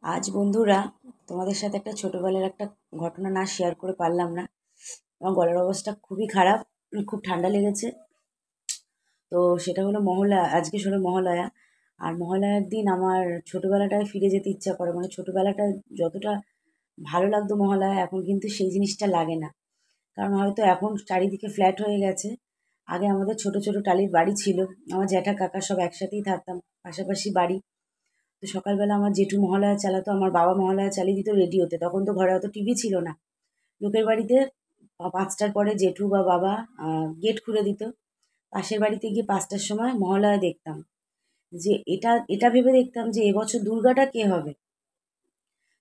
আজ বন্ধুরা তোমাদের সাথে একটা ছোটবেলার একটা ঘটনা না শেয়ার করে পারলাম না। আমার গলার অবস্থা খুবই খারাপ, খুব ঠান্ডা লেগেছে। তো সেটা হলো আজকে ষোলো মহালয়া। আর মহালয়ার দিন আমার ছোটবেলাটায় ফিরে যেতে ইচ্ছা করে, মানে ছোটবেলাটা যতটা ভালো লাগতো মহালয়া, এখন কিন্তু সেই জিনিসটা লাগে না। কারণ হয়তো এখন চারিদিকে ফ্ল্যাট হয়ে গেছে। আগে আমাদের ছোট ছোট টালির বাড়ি ছিল, আমার জ্যাঠা কাকা সব একসাথেই থাকতাম, পাশাপাশি বাড়ি। তো সকালবেলা আমার জেঠু মহালয়া চালাতো, আমার বাবা মহালয়া চালিয়ে দিত রেডিওতে। তখন তো ঘরে অত টিভি ছিল না। লোকের বাড়িতে ৫টার পরে জেঠু বা বাবা গেট খুলে দিত। পাশের বাড়িতে গিয়ে ৫টার সময় মহালয়া দেখতাম। যে এটা এটা ভেবে দেখতাম যে এবছর দুর্গাটা কে হবে।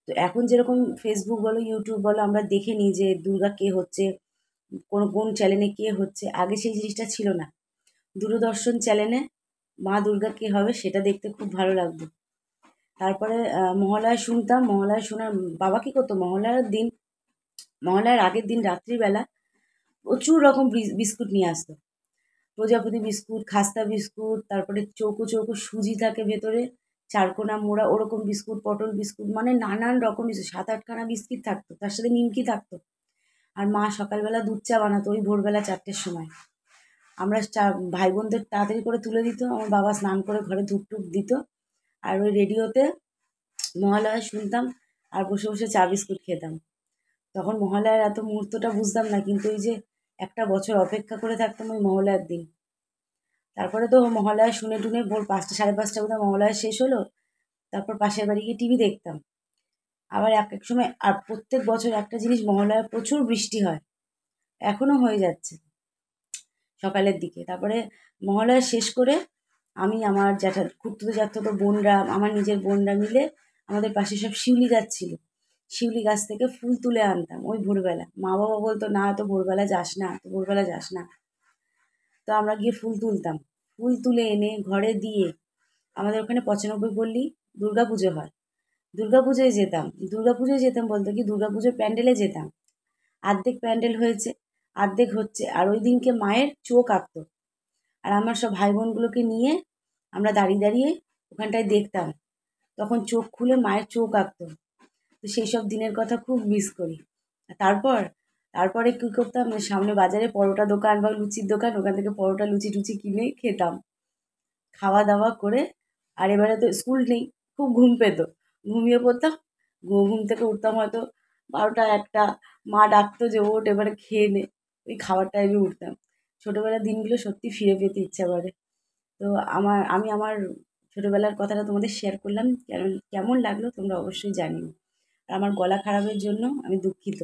তো এখন যেরকম ফেসবুক বলো, ইউটিউব বলো, আমরা দেখে নিই যে দুর্গা কে হচ্ছে, কোন চ্যানেলে কে হচ্ছে। আগে সেই জিনিসটা ছিল না। দূরদর্শন চ্যানেলে মা দুর্গা কে হবে সেটা দেখতে খুব ভালো লাগতো। তারপরে মহালয়া শুনতাম, মহালয়া শোনার বাবা কী করতো, মহালয়ার আগের দিন রাত্রিবেলা প্রচুর রকম বিস্কুট নিয়ে আসতো। প্রজাপতি বিস্কুট, খাস্তা বিস্কুট, তারপরে চৌকো চৌকো সুজি থাকে ভেতরে, চারকোনা মোড়া ওরকম বিস্কুট, পটল বিস্কুট, মানে নানান রকম বিস্কুট, ৭-৮খানা বিস্কিট থাকতো, তার সাথে নিমকি থাকতো। আর মা সকালবেলা দুধ চা বানাতো ওই ভোরবেলা ৪টের সময়। আমরা ভাই বোনদের তাড়াতাড়ি করে তুলে দিত, আমার বাবা স্নান করে ঘরে ধূপ টুপ দিত। আর ওই রেডিওতে মহালয়া শুনতাম আর বসে বসে চা বিস্কুট খেতাম। তখন মহালয়ার এত মুহূর্তটা বুঝতাম না, কিন্তু ওই যে একটা বছর অপেক্ষা করে থাকতাম ওই মহালয়ার দিন। তারপরে তো মহালয়া শুনে টুনে ভোর ৫টা, সাড়ে ৫টা বোধহয় মহালয়া শেষ হলো। তারপর পাশের বাড়ি গিয়ে টিভি দেখতাম। আবার এক এক সময়, আর প্রত্যেক বছর একটা জিনিস, মহালয়া প্রচুর বৃষ্টি হয়, এখনো হয়ে যাচ্ছে সকালের দিকে। তারপরে মহালয়া শেষ করে আমি, আমার খুড়তুতো জ্যাঠাতো বোনরা, আমার নিজের বোনরা মিলে আমাদের পাশে সব শিউলি গাছ ছিল, শিউলি গাছ থেকে ফুল তুলে আনতাম ওই ভোরবেলা। মা বাবা বলতো, না এত ভোরবেলা যাস না, এত ভোরবেলা যাস না। তো আমরা গিয়ে ফুল তুলতাম। ফুল তুলে এনে ঘরে দিয়ে, আমাদের ওখানে ৯৫ পল্লী দুর্গা পুজো হয়, দুর্গা পুজোয় যেতাম। দুর্গা পুজোয় যেতাম বলতে কি, দুর্গা পুজোর প্যান্ডেলে যেতাম। অর্ধেক প্যান্ডেল হয়েছে, অর্ধেক হচ্ছে, আর ওই দিনকে মায়ের চোখ আঁকতো। আর আমার সব ভাই বোনগুলোকে নিয়ে আমরা দাঁড়িয়ে দাঁড়িয়ে ওখানটায় দেখতাম। তখন চোখ খুলে মায়ের চোখ আঁকতো। তো সেই সব দিনের কথা খুব মিস করি। আর তারপরে কী করতাম, সামনে বাজারে পরোটা দোকান বা লুচির দোকান, ওখান থেকে পরোটা লুচি টুচি কিনে খেতাম। খাওয়া দাওয়া করে, আর এবারে তো স্কুল নেই, খুব ঘুম পেতো, ঘুমিয়ে পড়তাম। ঘুম থেকে উঠতাম হয়তো ১২টা ১টা, মা ডাকতো যে ওঠ এবারে খেয়ে নে। ওই খাওয়ার টাইমে উঠতাম। ছোটোবেলার দিনগুলো সত্যি ফিরে পেতে ইচ্ছা করে। তো আমি আমার ছোটোবেলার কথাটা তোমাদের শেয়ার করলাম। কেমন লাগলো তোমরা অবশ্যই জানিও। আর আমার গলা খারাপের জন্য আমি দুঃখিত।